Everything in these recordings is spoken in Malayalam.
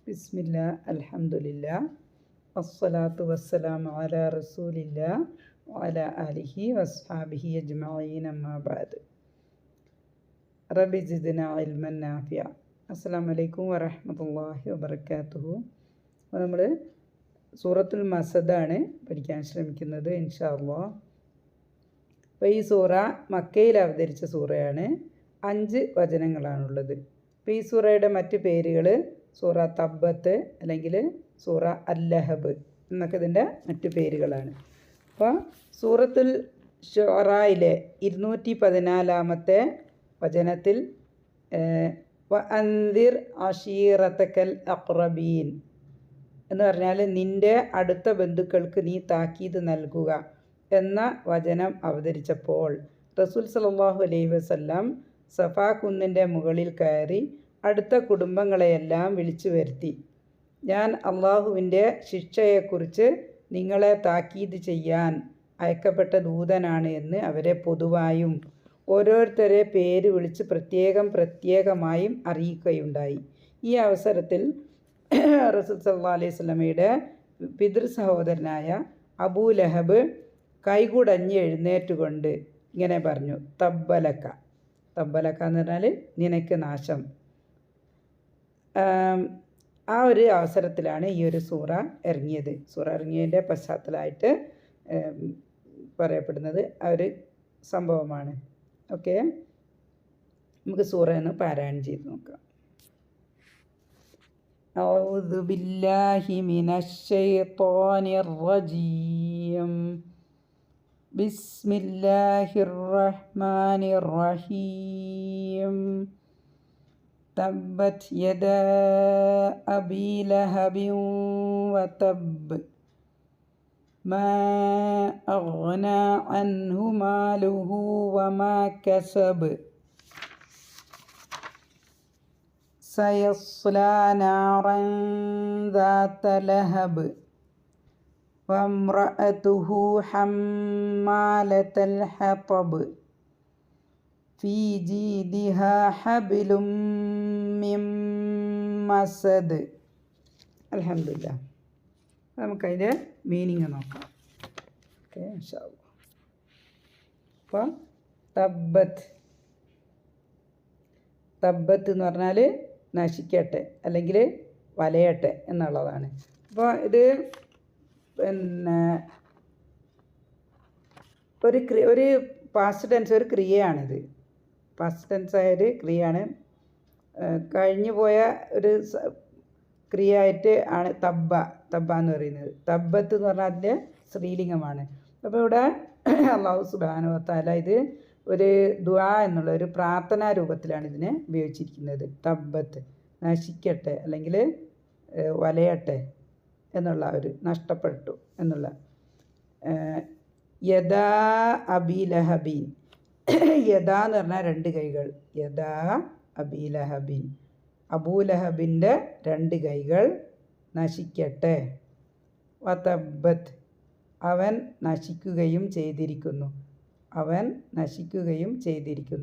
ബിസ്മില്ലാ അൽഹംദുലില്ലാ വസ്സലാത്തു വസ്സലാമു അലാ റസൂലില്ലാ വഅലാ ആലിഹി വസ്ഹാബിഹി അജ്മഈൻ അമ്മാ ബഅദ്. റബ്ബി സിദ്നാ ഇൽമൻ നാഫിഅ. അസ്സലാമു അലൈക്കും വറഹ്മത്തുള്ളാഹി വബറകാതുഹു. അപ്പോൾ നമ്മൾ സൂറത്തുൽ മസദാണ് പഠിക്കാൻ ശ്രമിക്കുന്നത് ഇൻഷാ അല്ലാഹ്. അപ്പോൾ ഈ സൂറ മക്കയിൽ അവതരിച്ച സൂറയാണ്. 5 വചനങ്ങളാണുള്ളത്. അപ്പോൾ ഈ സൂറയുടെ മറ്റ് പേരുകൾ സൂറ തബ്ബത്ത് അല്ലെങ്കിൽ സൂറ അല്ലഹബ് എന്നൊക്കെ ഇതിൻ്റെ മറ്റു പേരുകളാണ്. അപ്പോൾ സൂറത്തുൽ ശുഅറയിലെ 214 വചനത്തിൽ വഅൻദിർ അശീറതകൽ അഖ്റബീൻ എന്ന് പറഞ്ഞാൽ നിൻ്റെ അടുത്ത ബന്ധുക്കൾക്ക് നീ താക്കീത് നൽകുക എന്ന വചനം അവതരിച്ചപ്പോൾ റസൂൽ സല്ലല്ലാഹു അലൈഹി വസല്ലം സഫാ കുന്നിൻ്റെ മുകളിൽ കയറി അടുത്ത കുടുംബങ്ങളെയെല്ലാം വിളിച്ചു വരുത്തി. ഞാൻ അള്ളാഹുവിൻ്റെ ശിക്ഷയെക്കുറിച്ച് നിങ്ങളെ താക്കീത് ചെയ്യാൻ അയക്കപ്പെട്ട ദൂതനാണ് എന്ന് അവരെ പൊതുവായും ഓരോരുത്തരെ പേര് വിളിച്ച് പ്രത്യേകമായും അറിയിക്കുകയുണ്ടായി. ഈ അവസരത്തിൽ റസൂൽ സല്ലല്ലാഹു അലൈഹി വസല്ലമയുടെ പിതൃ സഹോദരനായ അബൂ ലഹബ് കൈകുടഞ്ഞ് എഴുന്നേറ്റുകൊണ്ട് ഇങ്ങനെ പറഞ്ഞു, തബ്ബലക്ക. തബ്ബലക്ക എന്ന് പറഞ്ഞാൽ നിനക്ക് നാശം. ആ ഒരു അവസരത്തിലാണ് ഈ ഒരു സൂറ ഇറങ്ങിയത്. സൂറ ഇറങ്ങിയതിൻ്റെ പശ്ചാത്തലമായിട്ട് പറയപ്പെടുന്നത് ആ ഒരു സംഭവമാണ്. ഓക്കെ, നമുക്ക് സൂറ ഒന്ന് പാരായണം ചെയ്ത് നോക്കാം. അഊദു ബില്ലാഹി മിനശ് ശൈത്വാനിർ റജീം. ബിസ്മില്ലാഹിർ റഹ്മാനിർ റഹീം. തബ്ബത് യദാ അബീ ലഹബിൻ വതബ്ബ് മാ അഗ്നാ അൻഹു മാലുഹു വമാ കസബ് സയസ്ലാ നാറൻ ദാത ലഹബ് വംറഅതുഹു ഹമ്മാലതൽ ഹതബ് ഫീ ജീദിഹാ ഹബ്ലും മിൻ മസദ്. അൽഹംദുലില്ലാഹ്. നമുക്കതിൻ്റെ മീനിങ് നോക്കാം. ഓക്കെ, ഇൻഷാ അല്ലാഹ്. അപ്പോൾ തബ്ബത്ത് എന്ന് പറഞ്ഞാൽ നശിക്കട്ടെ അല്ലെങ്കിൽ വലയട്ടെ എന്നുള്ളതാണ്. അപ്പോൾ ഇത് പിന്നെ ഒരു പാസ്റ്റ് ടെൻസ്, ഒരു ക്രിയയാണിത്. പാസ്റ്റ് ടെൻസായ ഒരു ക്രിയയാണ്. കഴിഞ്ഞു പോയ ഒരു ക്രിയയായിട്ട് ആണ് തബ്ബ എന്ന് പറയുന്നത്. തബ്ബത്ത് എന്ന് പറഞ്ഞാൽ അതിൻ്റെ സ്ത്രീലിംഗമാണ്. അപ്പോൾ ഇവിടെ അല്ലാഹു സുബ്ഹാനഹു വ തആല ഇത് ഒരു ദുആ എന്നുള്ള ഒരു പ്രാർത്ഥനാ രൂപത്തിലാണ് ഇതിനെ ഉപയോഗിച്ചിരിക്കുന്നത്. തബ്ബത്ത് നശിക്കട്ടെ അല്ലെങ്കിൽ വലയട്ടെ എന്നുള്ള ഒരു നഷ്ടപ്പെട്ടു എന്നുള്ള. യദാ അബീ ലഹബീൻ. യദാ എന്ന് പറഞ്ഞാൽ 2 കൈകൾ. യദാ അബീ ലഹബീൻ, അബൂലഹബിൻ്റെ 2 കൈകൾ നശിക്കട്ടെ. വതബ്ബത്ത്, അവൻ നശിക്കുകയും ചെയ്തിരിക്കുന്നു.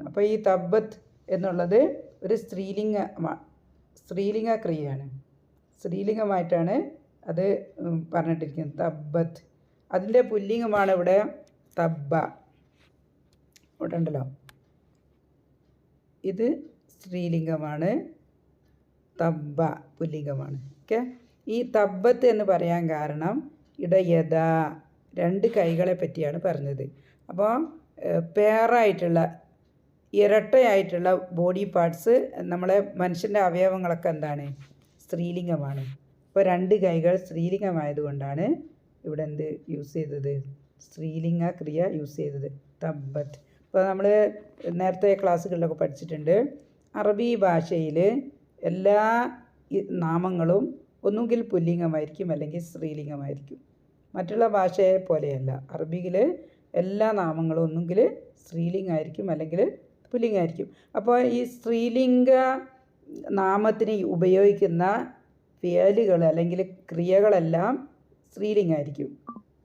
അപ്പോൾ ഈ തബ്ബത്ത് എന്നുള്ളത് ഒരു സ്ത്രീലിംഗ ക്രിയയാണ്. സ്ത്രീലിംഗമായിട്ടാണ് അത് പറഞ്ഞിട്ടിരിക്കുന്നത്. തബ്ബത്ത് അതിൻ്റെ പുല്ലിംഗമാണ് ഇവിടെ തബ്ബ. ഇവിടെ ഉണ്ടല്ലോ, ഇത് സ്ത്രീലിംഗമാണ്, തബ്ബ പുല്ലിംഗമാണ്. ഓക്കെ, ഈ തബ്ബത്ത് എന്ന് പറയാൻ കാരണം ഇവിടെ യഥാ 2 കൈകളെ പറ്റിയാണ് പറഞ്ഞത്. അപ്പോൾ പേറായിട്ടുള്ള ഇരട്ടയായിട്ടുള്ള ബോഡി പാർട്സ്, നമ്മളെ മനുഷ്യൻ്റെ അവയവങ്ങളൊക്കെ എന്താണ്, സ്ത്രീലിംഗമാണ്. അപ്പോൾ 2 കൈകൾ സ്ത്രീലിംഗമായതുകൊണ്ടാണ് ഇവിടെ എന്ത് യൂസ് ചെയ്തത്, സ്ത്രീലിംഗ ക്രിയ യൂസ് ചെയ്തത്, തബ്ബത്ത്. ഇപ്പോൾ നമ്മൾ നേരത്തെ ക്ലാസ്സുകളിലൊക്കെ പഠിച്ചിട്ടുണ്ട്, അറബി ഭാഷയിൽ എല്ലാ നാമങ്ങളും ഒന്നുകിൽ പുല്ലിംഗമായിരിക്കും അല്ലെങ്കിൽ സ്ത്രീലിംഗമായിരിക്കും. മറ്റുള്ള ഭാഷയെ പോലെയല്ല. അറബിയിൽ എല്ലാ നാമങ്ങളും ഒന്നുകിൽ സ്ത്രീലിംഗമായിരിക്കും അല്ലെങ്കിൽ പുല്ലിംഗമായിരിക്കും. അപ്പോൾ ഈ സ്ത്രീലിംഗ നാമത്തിന് ഉപയോഗിക്കുന്ന ഫിയലുകൾ അല്ലെങ്കിൽ ക്രിയകളെല്ലാം സ്ത്രീലിംഗമായിരിക്കും.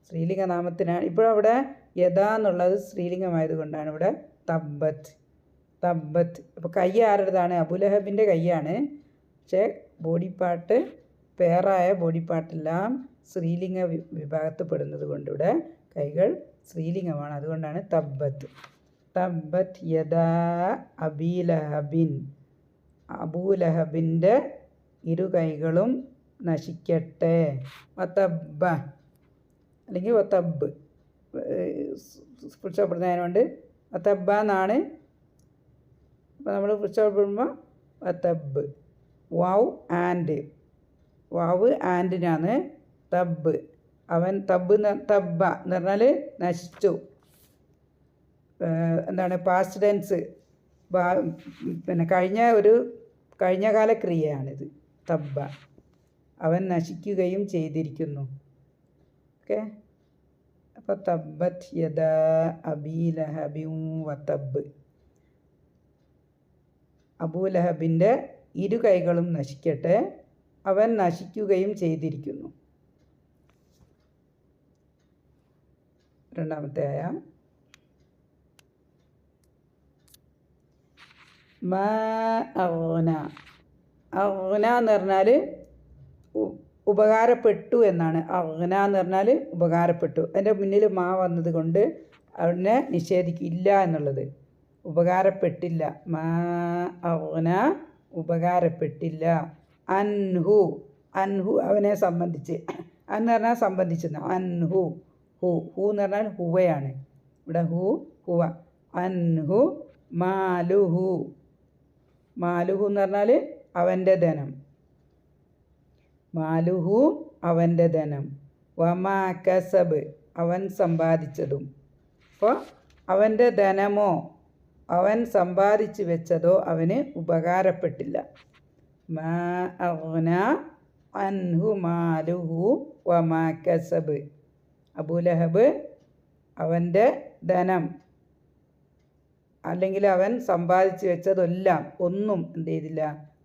സ്ത്രീലിംഗ നാമത്തിനാണ് ഇപ്പോൾ അവിടെ യഥാ എന്നുള്ളത് സ്ത്രീലിംഗമായതുകൊണ്ടാണ് ഇവിടെ തബ്ബത്ത്. അപ്പോൾ കൈ ആരുടേതാണ്, അബൂലഹബിൻ്റെ കൈയാണ്. പക്ഷേ ബോഡി പാർട്ട് പേറായ ബോഡി പാർട്ടെല്ലാം സ്ത്രീലിംഗ വിഭാഗത്തിൽ പെടുന്നത് കൊണ്ട് ഇവിടെ കൈകൾ സ്ത്രീലിംഗമാണ്. അതുകൊണ്ടാണ് തബ്ബത്ത്. തബ്ബത്ത് യദാ അബീ ലഹബിൻ. അബൂലഹബിൻ്റെ ഇരു കൈകളും നശിക്കട്ടെ. വതബ്ബ അല്ലെങ്കിൽ വതബ് പുരുഷപ്പെടുന്നതിനുകൊണ്ട് വതബ്ബ എന്നാണ്. അപ്പോൾ നമ്മൾ പുരുഷപ്പെടുമ്പോൾ വതബ്. വാവ് ആൻഡ്, വാവ് ആൻഡിനാണ് തബ്. അവൻ തബ് തബ്ബ എന്ന് പറഞ്ഞാൽ നശിച്ചു. എന്താണ് പാസ്റ്റ് ടെൻസ്, പിന്നെ കഴിഞ്ഞകാല ക്രിയയാണിത്. തബ്ബ അവൻ നശിക്കുകയും ചെയ്തിരിക്കുന്നു. ഓക്കെ. അപ്പോൾ തബ്ബത് യദാ അബീ ലഹബിൻ വതബ്. അബൂലഹബിൻ്റെ ഇരു കൈകളും നശിക്കട്ടെ, അവൻ നശിക്കുകയും ചെയ്തിരിക്കുന്നു. രണ്ടാമത്തെ ആയ മാ അഗ്ന. അഗ്ന എന്ന് പറഞ്ഞാൽ ഉപകാരപ്പെട്ടു എന്നാണ്. അഗ്ന എന്ന് പറഞ്ഞാൽ ഉപകാരപ്പെട്ടു. അതിൻ്റെ മുന്നിൽ മാ വന്നത് കൊണ്ട് അവനെ നിഷേധിക്കില്ല എന്നുള്ളത്. ഉപകാരപ്പെട്ടില്ല. മാ അഗ്ന ഉപകാരപ്പെട്ടില്ല. അൻഹു, അൻഹു അവനെ സംബന്ധിച്ച്. എന്ന് പറഞ്ഞാൽ സംബന്ധിച്ചെന്ന്. അൻഹു, ഹു, ഹു എന്ന് പറഞ്ഞാൽ ഹുവയാണ്. ഇവിടെ ഹു ഹുവ. അൻഹു മാലുഹു. മാലുഹു എന്ന് പറഞ്ഞാൽ അവൻ്റെ ധനം. മാലുഹു അവൻ്റെ ധനം. വമാ കസബ് അവൻ സമ്പാദിച്ചതും. അപ്പോൾ അവൻ്റെ ധനമോ അവൻ സമ്പാദിച്ചു വെച്ചതോ അവന് ഉപകാരപ്പെട്ടില്ല. മാ അഗ്ന അൻഹു മാലുഹു വമാ കസബ്. അബൂലഹബ് അവൻ്റെ ധനം അല്ലെങ്കിൽ അവൻ സമ്പാദിച്ചു വെച്ചതെല്ലാം ഒന്നും എന്ത് ചെയ്തില്ല,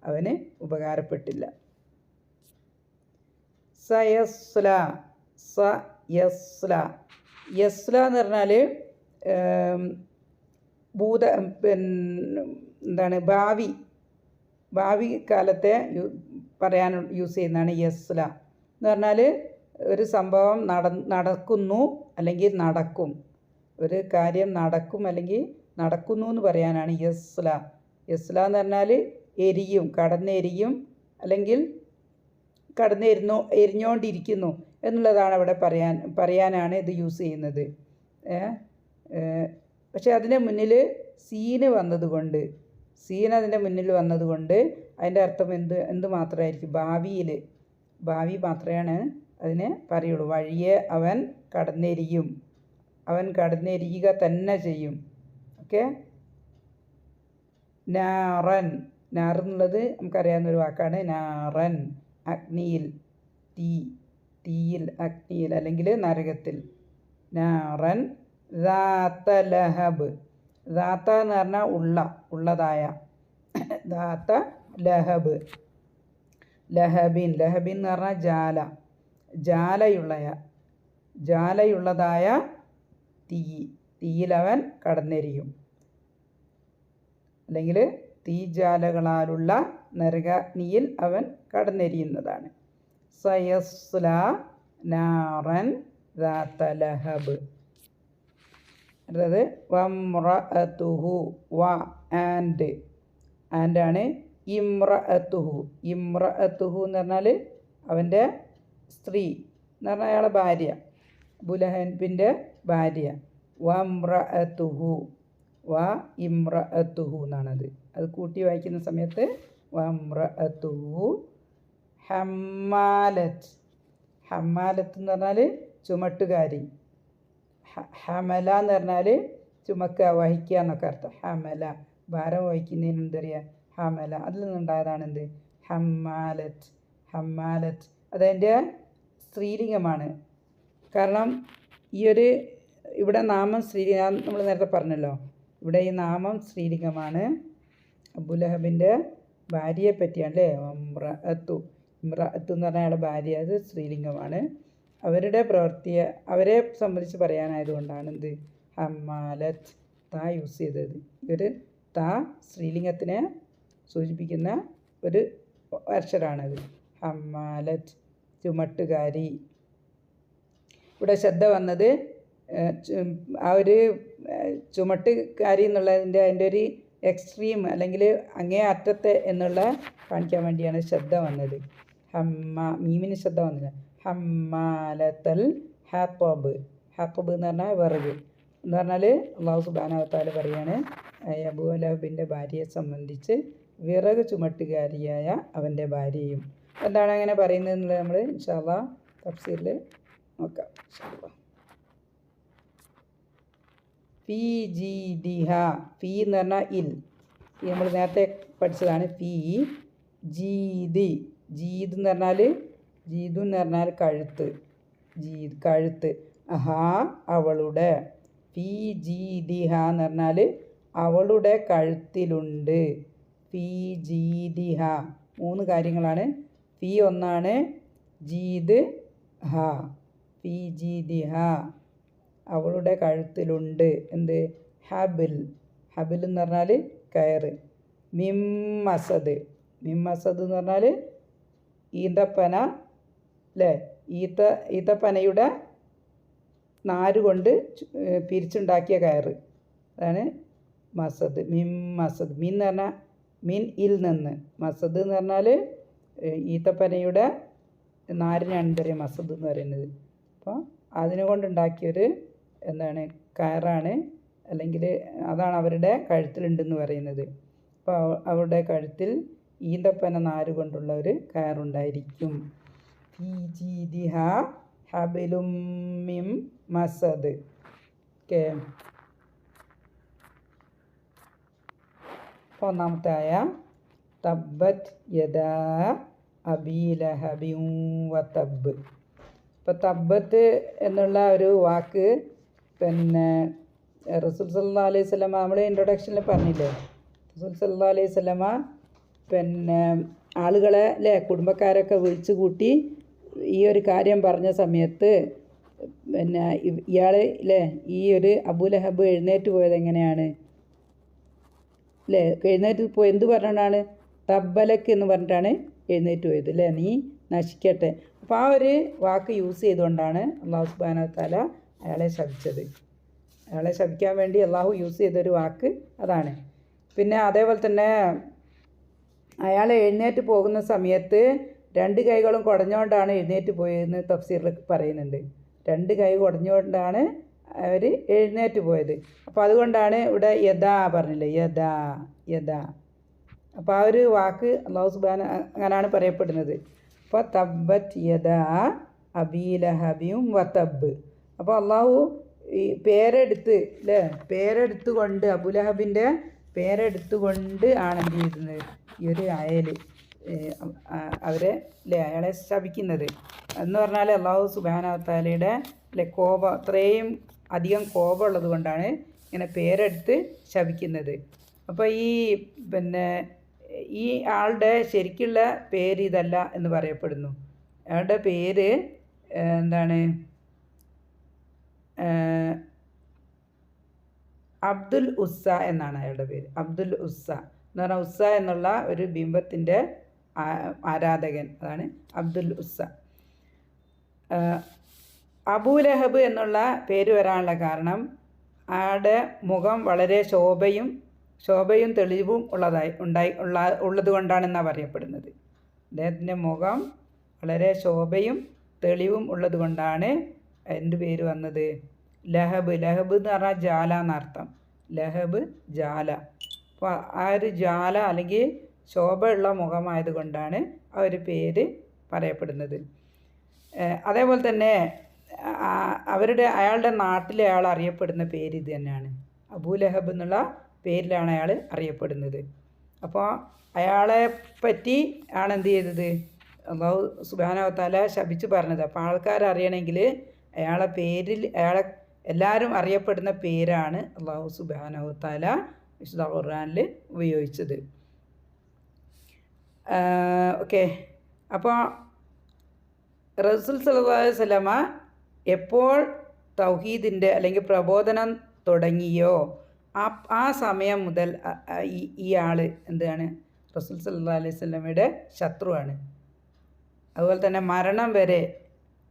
അവന് ഉപകാരപ്പെട്ടില്ല. സയസ്ല. സയസ്ല. യസ്ല എന്ന് പറഞ്ഞാൽ എന്താണ് ഭാവി കാലത്തെ പറയാൻ യൂസ് ചെയ്യുന്നതാണ് യസ്ല എന്ന് പറഞ്ഞാൽ ഒരു സംഭവം നടക്കുന്നു അല്ലെങ്കിൽ നടക്കും. ഒരു കാര്യം നടക്കും അല്ലെങ്കിൽ നടക്കുന്നു എന്ന് പറയാനാണ് യസ്ല. യസ്ല എന്ന് പറഞ്ഞാൽ എരിയും, അല്ലെങ്കിൽ എരിഞ്ഞുകൊണ്ടിരിക്കുന്നു എന്നുള്ളതാണ് അവിടെ പറയാനാണ് ഇത് യൂസ് ചെയ്യുന്നത്. പക്ഷെ അതിൻ്റെ മുന്നിൽ സീന് വന്നതുകൊണ്ട്, അതിൻ്റെ മുന്നിൽ വന്നതുകൊണ്ട് അതിൻ്റെ അർത്ഥം എന്ത് മാത്രമായിരിക്കും? ഭാവി മാത്രമാണ് അതിനെ പറയുള്ളൂ. വഴിയെ അവൻ കടന്നെരിയും, അവൻ കടന്നെരിയുക തന്നെ ചെയ്യും. ഓക്കെ. നാറൻ. നാർ എന്നുള്ളത് നമുക്കറിയാവുന്നൊരു വാക്കാണ്. നാറൻ അഗ്നിയിൽ, തീയിൽ, അഗ്നിയിൽ അല്ലെങ്കിൽ നരകത്തിൽ. നാറൻ. ദാത്ത ലഹബ്. ദാത്ത എന്ന് പറഞ്ഞാൽ ഉള്ളതായ. ദാത്ത ലഹബ്. ലഹബിൻ എന്ന് പറഞ്ഞാൽ ജാലയുള്ളതായ തീയിൽ അവൻ കടന്നെരിയും, അല്ലെങ്കിൽ തീജാലകളാലുള്ള നരകാഗ്നിയിൽ അവൻ കടന്നെരിയുന്നതാണ്. സയസ്ല നാറൻ ദാത്ത ലഹബ്. അതായത് വമ്രഅതുഹു. ആൻഡാണ് ഇമ്രഅതുഹു. ഇമ്രഅതുഹു എന്ന് പറഞ്ഞാൽ അവൻ്റെ സ്ത്രീ എന്ന് പറഞ്ഞാൽ അയാളെ ഭാര്യ, അബൂലഹബിൻ്റെ ഭാര്യ. വമ്രഅതുഹു. ഇമ്രഅതുഹു എന്നാണത്. അത് കൂട്ടി വായിക്കുന്ന സമയത്ത് വമ്രഅതുഹു. ഹമ്മാലത്ത്. എന്ന് പറഞ്ഞാൽ ചുമട്ടുകാരി. ഹമല എന്ന് പറഞ്ഞാൽ ചുമക്കുക, വഹിക്കുക എന്നൊക്കെ അർത്ഥം. ഹമല ഭാരം വഹിക്കുന്നതിന് എന്താ പറയുക? ഹമല. അതിൽ നിന്നുണ്ടായതാണ് എന്ത്? ഹമ്മാലത്ത്. അതതിൻ്റെ സ്ത്രീലിംഗമാണ്. കാരണം ഇവിടെ നാമം സ്ത്രീലിംഗം നമ്മൾ നേരത്തെ പറഞ്ഞല്ലോ. ഇവിടെ ഈ നാമം സ്ത്രീലിംഗമാണ്. അബൂലഹബിൻ്റെ ഭാര്യയെ പറ്റിയാണ് അല്ലേ? ഇമ്രഅത്ത് എന്ന് പറഞ്ഞാൽ അയാളുടെ ഭാര്യ, അത് സ്ത്രീലിംഗമാണ്. അവരെ സംബന്ധിച്ച് പറയാനായതുകൊണ്ടാണ് എന്ത്? ഹമ്മാലത്ത് താ യൂസ് ചെയ്തത്. ഒരു താ സ്ത്രീലിംഗത്തിനെ സൂചിപ്പിക്കുന്ന ഒരു അക്ഷരമാണത്. ഹമ്മാലത്ത് ചുമട്ടുകാരി. ഇവിടെ ശ്രദ്ധ വന്നത് ആ ഒരു ചുമട്ടുകാരി എന്നുള്ളതിൻ്റെ അതിൻ്റെ ഒരു എക്സ്ട്രീം അല്ലെങ്കിൽ അങ്ങേ അറ്റത്തെ എന്നുള്ള കാണിക്കാൻ വേണ്ടിയാണ് ശ്രദ്ധ വന്നത്. മീമിന് ശ്രദ്ധ വന്നില്ല. ഹമ്മാലത്തൽ ഹാത്തോബ്. ഹാത്തോബ് എന്ന് പറഞ്ഞാൽ വിറക് എന്ന് പറഞ്ഞാൽ അള്ളാഹു സുബ്ഹാനഹു വ തആല പറയാണ് അബൂ ലഹബിൻ്റെ ഭാര്യയെ സംബന്ധിച്ച് വിറക് ചുമട്ടുകാരിയായ അവൻ്റെ ഭാര്യയും. എന്താണ് അങ്ങനെ പറയുന്നത് എന്നുള്ളത് നമ്മൾ ഇൻഷാ അല്ലാഹ് തഫ്സീറിൽ നോക്കാം. ഫീ ജീദിഹ. ഫീ എന്ന് പറഞ്ഞാൽ ഇൽ. നമ്മൾ നേരത്തെ പഠിച്ചതാണ്. ഫീ ജീദ്. ജീദ് എന്ന് പറഞ്ഞാൽ ജീദു എന്ന് പറഞ്ഞാൽ കഴുത്ത്. ജീദ് കഴുത്ത്. ഹാ അവളുടെ. ഫീ ജീദിഹ എന്ന് പറഞ്ഞാൽ അവളുടെ കഴുത്തിലുണ്ട്. ഫീ ജീദിഹ 3 കാര്യങ്ങളാണ്. ഫീ ഒന്നാണ്, ജീദ് ഹ. ഫീ ജീദിഹ അവളുടെ കഴുത്തിലുണ്ട് എന്ത്? ഹബിൽ. ഹബിൽ എന്ന് പറഞ്ഞാൽ കയറ്. മിമ്മസദ്. മിമ്മസദ് എന്ന് പറഞ്ഞാൽ ഈന്തപ്പന അല്ലേ? ഈത്തപ്പനയുടെ നാര് കൊണ്ട് പിരിച്ചുണ്ടാക്കിയ കയറ്. അതാണ് മസദ്. മസദ്. മീൻ എന്ന് പറഞ്ഞാൽ മീൻ ഇൽ നിന്ന്. മസദ് എന്ന് പറഞ്ഞാൽ ഈത്തപ്പനയുടെ നാരിനാണ് പറയുക മസദ് എന്ന് പറയുന്നത്. അപ്പോൾ അതിനെ കൊണ്ടുണ്ടാക്കിയൊരു എന്താണ് കയറാണ്, അല്ലെങ്കിൽ അതാണ് അവരുടെ കഴുത്തിലുണ്ടെന്ന് പറയുന്നത്. അപ്പോൾ അവരുടെ കഴുത്തിൽ ഈന്തപ്പന നാര് കൊണ്ടുള്ള ഒരു കയറുണ്ടായിരിക്കും. ഫീ ജീദിഹ ഹബിലും മിം മസദ്. ഓക്കെ. ഒന്നാമത്തെ ആയ തബ്ബത് യദാ അബീ ലഹബിൻ വതബ്. ഇപ്പോൾ തബ്ബത്ത് എന്നുള്ള ഒരു വാക്ക് പിന്നെ റസൂൽ സല്ലല്ലാഹു അലൈഹി വസല്ലമ നമ്മൾ ഇൻട്രൊഡക്ഷനിൽ പറഞ്ഞില്ലേ, റസൂൽ സല്ലല്ലാഹു അലൈഹി വസല്ലമ പിന്നെ ആളുകളെ അല്ലേ കുടുംബക്കാരൊക്കെ വിളിച്ചു കൂട്ടി ഈ ഒരു കാര്യം പറഞ്ഞ സമയത്ത് പിന്നെ ഇയാൾ അല്ലേ ഈ ഒരു അബൂ ലഹബ് എഴുന്നേറ്റ് പോയത് എങ്ങനെയാണ് അല്ലേ? എഴുന്നേറ്റ് പോയി എന്ത് പറഞ്ഞുകൊണ്ടാണ്? തബ്ബലക്ക് എന്ന് പറഞ്ഞിട്ടാണ് എഴുന്നേറ്റ് പോയത് അല്ലേ, നീ നശിക്കട്ടെ. അപ്പോൾ ആ ഒരു വാക്ക് യൂസ് ചെയ്തുകൊണ്ടാണ് അള്ളാഹു സുബ്ഹാനഹു വ തആല അയാളെ ശപിച്ചത്. അയാളെ ശപിക്കാൻ വേണ്ടി അള്ളാഹു യൂസ് ചെയ്തൊരു വാക്ക് അതാണ്. പിന്നെ അതേപോലെ തന്നെ അയാൾ എഴുന്നേറ്റ് പോകുന്ന സമയത്ത് 2 കൈകളും കുടഞ്ഞുകൊണ്ടാണ് എഴുന്നേറ്റ് പോയതെന്ന് തഫ്സീറിൽ പറയുന്നുണ്ട്. 2 കൈ കുടഞ്ഞുകൊണ്ടാണ് അവർ എഴുന്നേറ്റ് പോയത്. അപ്പോൾ അതുകൊണ്ടാണ് ഇവിടെ യദാ പറഞ്ഞില്ലേ, യദാ യദാ. അപ്പോൾ ആ ഒരു വാക്ക് അല്ലാഹു സുബ്ഹാന അങ്ങനെയാണ് പറയപ്പെടുന്നത്. അപ്പോൾ തബ്ബത് യദാ അബീ ലഹബിൻ വതബ്. അപ്പോൾ അള്ളാഹു ഈ പേരെടുത്ത് അല്ലേ, പേരെടുത്തുകൊണ്ട് അബൂ ലഹബിൻ്റെ പേരെടുത്തുകൊണ്ട് ആണ് എന്ത് ചെയ്യുന്നത് ഈ ഒരു അയൽ അവരെ അല്ലേ അയാളെ ശപിക്കുന്നത് എന്ന് പറഞ്ഞാൽ അല്ലാഹു സുബ്ഹാനഹു വ തആലയുടെ അല്ലേ കോപം അത്രയും അധികം കോപമുള്ളത് കൊണ്ടാണ് ഇങ്ങനെ പേരെടുത്ത് ശപിക്കുന്നത്. അപ്പോൾ ഈ പിന്നെ ഈ ആളുടെ ശരിക്കുള്ള പേര് ഇതല്ല എന്ന് പറയപ്പെടുന്നു. അയാളുടെ പേര് എന്താണ്? അബ്ദുൽ ഉസ്സ എന്നാണ് അയാളുടെ പേര്. അബ്ദുൽ ഉസ്സ എന്ന് പറഞ്ഞാൽ ഉസ്സ എന്നുള്ള ഒരു ബിംബത്തിൻ്റെ ആരാധകൻ, അതാണ് അബ്ദുൽ ഉസ്സ. അബൂ ലഹബ് എന്നുള്ള പേര് വരാനുള്ള കാരണം അയാളുടെ മുഖം വളരെ ശോഭയും തെളിവും ഉള്ളത് കൊണ്ടാണെന്നാണ് പറയപ്പെടുന്നത്. അദ്ദേഹത്തിൻ്റെ മുഖം വളരെ ശോഭയും തെളിവും ഉള്ളത് കൊണ്ടാണ് എന്ത് പേര് വന്നത്? ലഹബ്. ലഹബ് എന്ന് പറഞ്ഞാൽ ജാല എന്നർത്ഥം. ലഹബ് ജാല. അപ്പോൾ ആ ഒരു ജാല അല്ലെങ്കിൽ ശോഭയുള്ള മുഖമായതുകൊണ്ടാണ് ആ ഒരു പേര് പറയപ്പെടുന്നത്. അതേപോലെ തന്നെ അയാളുടെ നാട്ടിലെ അയാൾ അറിയപ്പെടുന്ന പേര് ഇത് തന്നെയാണ്. അബൂ ലഹബ് എന്നുള്ള പേരിലാണ് അയാൾ അറിയപ്പെടുന്നത്. അപ്പോൾ അയാളെ പറ്റി ആണ് എന്ത് ചെയ്തത്? അല്ലാഹു സുബ്ഹാനഹു വ തആല ശപിച്ച് പറഞ്ഞത്. അപ്പോൾ ആൾക്കാരറിയണമെങ്കിൽ അയാളെ പേരിൽ അയാളെ എല്ലാവരും അറിയപ്പെടുന്ന പേരാണ് അല്ലാഹു സുബ്ഹാനഹു വ തആല വിശുദ്ധ ഖുർആനിൽ ഉപയോഗിച്ചത്. ഓക്കെ. അപ്പോൾ റസൂൽ സല്ലല്ലാഹു അലൈഹി വസല്ലമ എപ്പോൾ തൗഹീദിൻ്റെ അല്ലെങ്കിൽ പ്രബോധനം തുടങ്ങിയോ ആ സമയം മുതൽ ഈ ആൾ എന്താണ്? റസൂൽ സല്ലല്ലാഹു അലൈഹി വസല്ലമയുടെ ശത്രുവാണ്. അതുപോലെ തന്നെ മരണം വരെ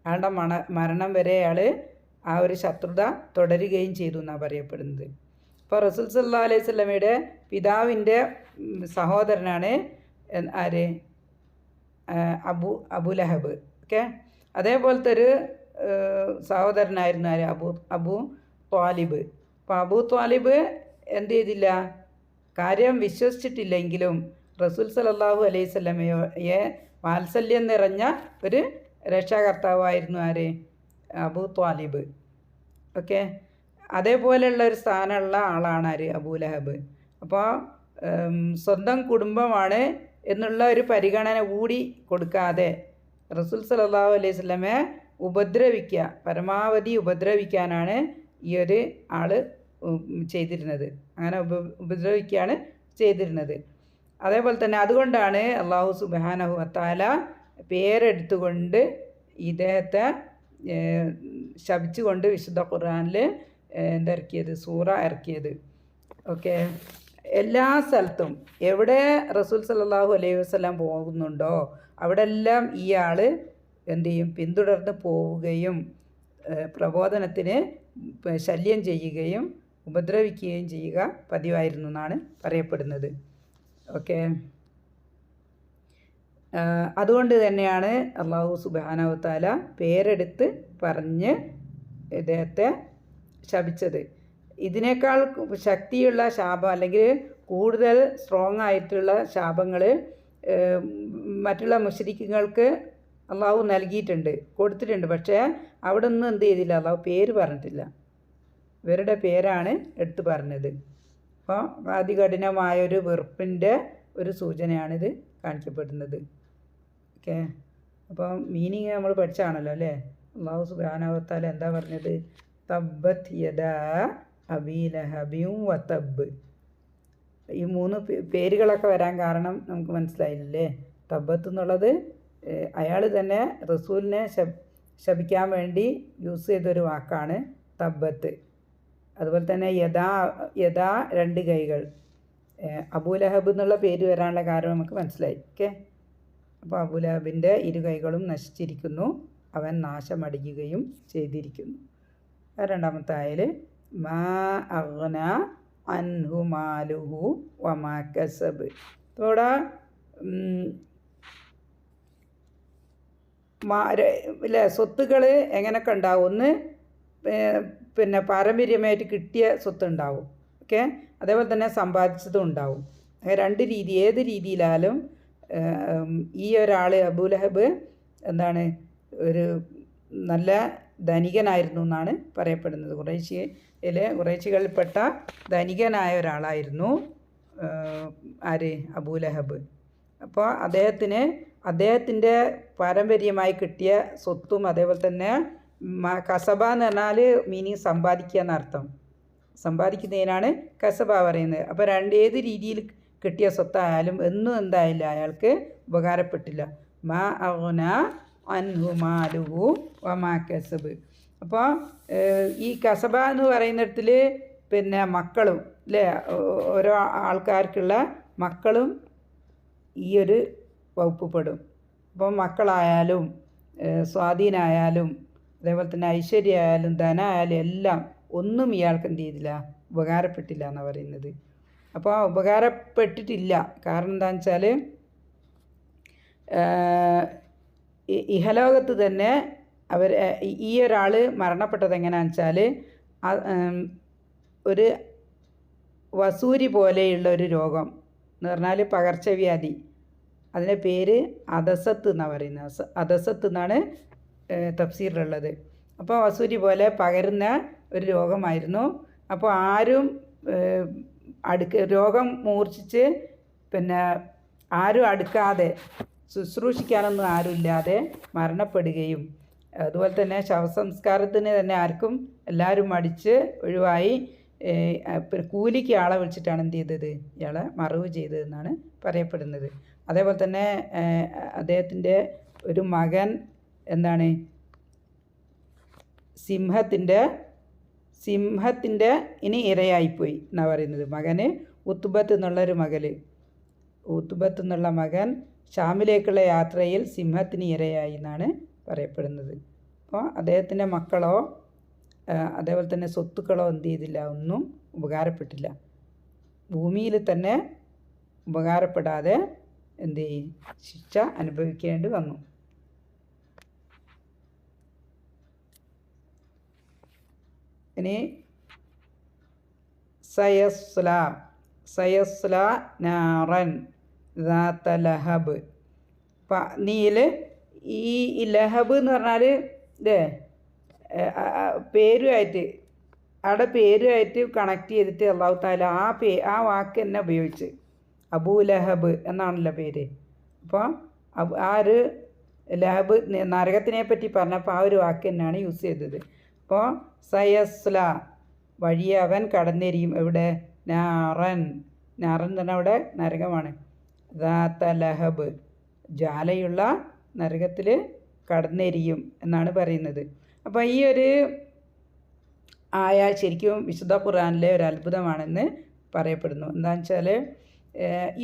അയാളുടെ മരണം വരെ അയാൾ ആ ഒരു ശത്രുത തുടരുകയും ചെയ്തു എന്നാണ് പറയപ്പെടുന്നത്. അപ്പോൾ റസൂൽ സല്ലല്ലാഹു അലൈഹി വസല്ലമയുടെ പിതാവിൻ്റെ സഹോദരനാണ് ആര്? അബു ലഹബ്. ഓക്കെ, അതേപോലത്തെ ഒരു സഹോദരനായിരുന്നു ആര്? അബു ത്വാലിബ്. അപ്പോൾ അബു ത്വാലിബ് എന്ത് ചെയ്തില്ല? കാര്യം വിശ്വസിച്ചിട്ടില്ലെങ്കിലും റസൂൽ സല്ലല്ലാഹു അലൈഹി വസല്ലമയെ വാത്സല്യം നിറഞ്ഞ ഒരു രക്ഷാകർത്താവായിരുന്നു ആര്? അബു ത്വാലിബ്. ഓക്കെ, അതേപോലെയുള്ള ഒരു സ്ഥാനമുള്ള ആളാണ് ആര്? അബൂ ലഹബ്. അപ്പോൾ സ്വന്തം കുടുംബമാണ് എന്നുള്ള ഒരു പരിഗണന കൂടി കൊടുക്കാതെ റസൂൽ സല്ലല്ലാഹു അലൈഹി വസല്ലമയെ ഉപദ്രവിക്കുക, പരമാവധി ഉപദ്രവിക്കാനാണ് ഈ ഒരു ആൾ ചെയ്തിരുന്നത്. അങ്ങനെ ഉപദ്രവിക്കുകയാണ് ചെയ്തിരുന്നത്. അതേപോലെ തന്നെ അതുകൊണ്ടാണ് അല്ലാഹു സുബ്ഹാനഹു വ തആല പേരെടുത്തുകൊണ്ട് ഇദ്ദേഹത്തെ ശപിച്ചുകൊണ്ട് വിശുദ്ധ ഖുർആനിൽ എന്തിറക്കിയത്? സൂറ ഇറക്കിയത്. ഓക്കെ, എല്ലാ സ്ഥലത്തും എവിടെ റസൂൽ സല്ലല്ലാഹു അലൈഹി വസല്ലം പോകുന്നുണ്ടോ അവിടെ എല്ലാം ഈ ആൾ എന്ത് ചെയ്യും? പിന്തുടർന്ന് പോവുകയും പ്രബോധനത്തിന് ശല്യം ചെയ്യുകയും ഉപദ്രവിക്കുകയും ചെയ്യുക പതിവായിരുന്നു എന്നാണ് പറയപ്പെടുന്നത്. ഓക്കെ, അതുകൊണ്ട് തന്നെയാണ് അല്ലാഹു സുബ്ഹാനഹു വ തആല പേരെടുത്ത് പറഞ്ഞ് ഇദ്ദേഹത്തെ ശപിച്ചത്. ഇതിനേക്കാൾ ശക്തിയുള്ള ശാപം അല്ലെങ്കിൽ കൂടുതൽ സ്ട്രോങ് ആയിട്ടുള്ള ശാപങ്ങൾ മറ്റുള്ള മുശ്രിക്കുകൾക്ക് അള്ളാഹു നൽകിയിട്ടുണ്ട്, കൊടുത്തിട്ടുണ്ട്. പക്ഷേ അവിടെ ഒന്നും എന്ത് ചെയ്തില്ല? അള്ളാഹു പേര് പറഞ്ഞിട്ടില്ല. ഇവരുടെ പേരാണ് എടുത്തു പറഞ്ഞത്. അപ്പോൾ അതികഠിനമായൊരു വെറുപ്പിൻ്റെ ഒരു സൂചനയാണിത് കാണിക്കപ്പെടുന്നത്. ഓക്കെ, അപ്പോൾ മീനിങ് നമ്മൾ പഠിച്ചാണല്ലോ അല്ലേ? അല്ലാഹു സുബ്ഹാനഹു വ തആല എന്താ പറഞ്ഞത്? തബ്ബത് യദാ അബീ ലഹബിൻ വ തബ്ബ്. ഈ 3 പേരുകളൊക്കെ വരാൻ കാരണം നമുക്ക് മനസ്സിലായില്ലേ? തബ്ബത്ത് എന്നുള്ളത് അയാൾ തന്നെ റസൂലിനെ ശപിക്കാൻ വേണ്ടി യൂസ് ചെയ്തൊരു വാക്കാണ് തബ്ബത്ത്. അതുപോലെ തന്നെ യഥാ 2 കൈകൾ. അബൂ ലഹബ് എന്നുള്ള പേര് വരാനുള്ള കാരണം നമുക്ക് മനസ്സിലായി. ഓക്കെ, അപ്പോൾ അബൂ ലഹബിൻ്റെ 2 കൈകളും നശിച്ചിരിക്കുന്നു, അവൻ നാശമടിക്കുകയും ചെയ്തിരിക്കുന്നു. രണ്ടാമത്തെ ആയൽ മാ അഗ്ന അൻഹു മാലുഹു വമാ കസബ്. ഇവിടെ ഇല്ലേ സ്വത്തുകൾ എങ്ങനെയൊക്കെ ഉണ്ടാവും? ഒന്ന് പിന്നെ പാരമ്പര്യമായിട്ട് കിട്ടിയ സ്വത്ത് ഉണ്ടാവും. ഓക്കെ, അതേപോലെ തന്നെ സമ്പാദിച്ചതും ഉണ്ടാവും. 2 രീതി, ഏത് രീതിയിലായാലും ഈ ഒരാൾ അബൂ ലഹബ് എന്താണ്? ഒരു നല്ല ധനികനായിരുന്നു എന്നാണ് പറയപ്പെടുന്നത്. ഖുറൈശികളിൽപ്പെട്ട ധനികനായ ഒരാളായിരുന്നു ആര്? അബൂ ലഹബ്. അപ്പോൾ അദ്ദേഹത്തിൻ്റെ പാരമ്പര്യമായി കിട്ടിയ സ്വത്തും അതേപോലെ തന്നെ കസബ എന്ന് പറഞ്ഞാൽ മീനിങ് സമ്പാദിക്കുക എന്നർത്ഥം. സമ്പാദിക്കുന്നതിനാണ് കസബ പറയുന്നത്. അപ്പോൾ ഏത് രീതിയിൽ കിട്ടിയ സ്വത്തായാലും എന്നും എന്തായില്ല, അയാൾക്ക് ഉപകാരപ്പെട്ടില്ല. മാ അഗ്ന അൻഹു മാലുഹു വമാ കസബ്. അപ്പോൾ ഈ കസബ എന്ന് പറയുന്നിടത്തിൽ പിന്നെ മക്കളും അല്ലേ, ഓരോ ആൾക്കാർക്കുള്ള മക്കളും ഈ ഒരു വകുപ്പ് പെടും. അപ്പോൾ മക്കളായാലും സ്വാധീനമായാലും അതേപോലെ തന്നെ ഐശ്വര്യമായാലും ധനമായാലും എല്ലാം ഒന്നും ഇയാൾക്ക് എന്ത് ചെയ്തില്ല? ഉപകാരപ്പെട്ടില്ല എന്നാണ് പറയുന്നത്. അപ്പോൾ ഉപകാരപ്പെട്ടിട്ടില്ല. കാരണം എന്താണെന്ന് വെച്ചാൽ ഇഹലോകത്ത് തന്നെ ഈ ഒരാൾ മരണപ്പെട്ടത് എങ്ങനെയാണെന്ന് വെച്ചാൽ ഒരു വസൂരി പോലെയുള്ള ഒരു രോഗം എന്ന് പറഞ്ഞാൽ പകർച്ചവ്യാധി. അതിൻ്റെ പേര് അദസത്ത് എന്നാണ് പറയുന്നത്. അദസത്ത് എന്നാണ് തഫ്സീറിലുള്ളത്. അപ്പോൾ വസൂരി പോലെ പകരുന്ന ഒരു രോഗമായിരുന്നു. അപ്പോൾ ആരും രോഗം മൂർച്ഛിച്ച് പിന്നെ ആരും അടുക്കാതെ ശുശ്രൂഷിക്കാനൊന്നും ആരുമില്ലാതെ മരണപ്പെടുകയും അതുപോലെ തന്നെ ശവസംസ്കാരത്തിന് തന്നെ ആർക്കും എല്ലാവരും മടിച്ച് ഒഴിവായി കൂലിക്ക് ആളെ വിളിച്ചിട്ടാണ് എന്ത് ചെയ്തത്? ഇയാളെ മറവ് ചെയ്തതെന്നാണ് പറയപ്പെടുന്നത്. അതേപോലെ തന്നെ അദ്ദേഹത്തിൻ്റെ ഒരു മകൻ എന്താണ്? സിംഹത്തിൻ്റെ ഇനി ഇരയായിപ്പോയി എന്നാണ് പറയുന്നത്. മകന് ഉത്തുബത്ത് എന്നുള്ള മകൻ ഷാമിലേക്കുള്ള യാത്രയിൽ സിംഹത്തിന് ഇരയായി എന്നാണ് പറയപ്പെടുന്നത്. അപ്പോൾ അദ്ദേഹത്തിൻ്റെ മക്കളോ അതേപോലെ തന്നെ സ്വത്തുക്കളോ എന്ത് ചെയ്തില്ല, ഒന്നും ഉപകാരപ്പെട്ടില്ല. ഭൂമിയിൽ തന്നെ ഉപകാരപ്പെടാതെ എന്ത് ചെയ്യും, ശിക്ഷ അനുഭവിക്കേണ്ടി വന്നു. ഇനി സയസ്ല നാറൻ ദാത്ത ലഹബ്. നീൽ ഈ ലഹബ് എന്ന് പറഞ്ഞാൽ ഇല്ലേ, പേരുമായിട്ട് അവിടെ പേരുമായിട്ട് കണക്ട് ചെയ്തിട്ട് അള്ളാഹു താല ആ വാക്ക് തന്നെ ഉപയോഗിച്ച് അബൂ ലഹബ് എന്നാണല്ലോ പേര്. അപ്പോൾ ആ ഒരു ലഹബ് നരകത്തിനെ പറ്റി പറഞ്ഞപ്പോൾ ആ ഒരു വാക്ക് തന്നെയാണ് യൂസ് ചെയ്തത്. അപ്പോൾ സയസ്ല വഴിയെ അവൻ കടന്നെരിയും. എവിടെ? നാറൻ. നാറൻ എന്ന് പറഞ്ഞാൽ അവിടെ നരകമാണ്. ദാത്ത ലഹബ് ജ്വാലയുള്ള നരകത്തിൽ കടന്നെരിയും എന്നാണ് പറയുന്നത്. അപ്പോൾ ഈ ഒരു ആയ ശരിക്കും വിശുദ്ധ ഖുർആനിലെ ഒരു അത്ഭുതമാണെന്ന് പറയപ്പെടുന്നു. എന്താണെന്ന് വെച്ചാൽ